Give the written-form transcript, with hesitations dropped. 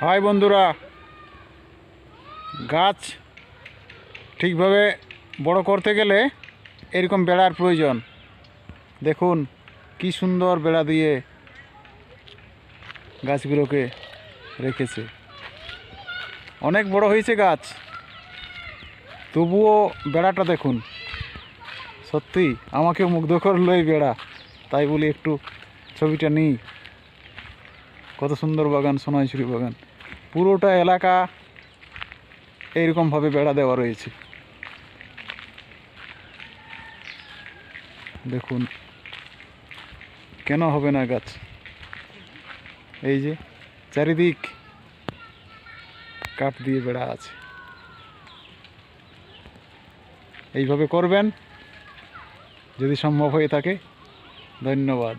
High বন্ধুরা, গাছ ঠিকভাবে বড় করতে গেলে এরকম বেড়ার প্রয়োজন। দেখুন কি সুন্দর বেড়া দিয়ে গাছগুলোকে রেখেছে। অনেক বড় হয়েছে গাছ, তবুও বেড়াটা দেখুন, সত্যি আমাকে মুগ্ধ করলো এই বেড়া। তাই বলি একটু ছবিটা নিই। কত সুন্দর বাগান, সোনাইছড়ি বাগান, পুরোটা এলাকা এইরকমভাবে বেড়া দেওয়া রয়েছে। দেখুন কেন হবে না গাছ, এই যে চারিদিক কাঠ দিয়ে বেড়া আছে। এইভাবে করবেন যদি সম্ভব হয়ে থাকে। ধন্যবাদ।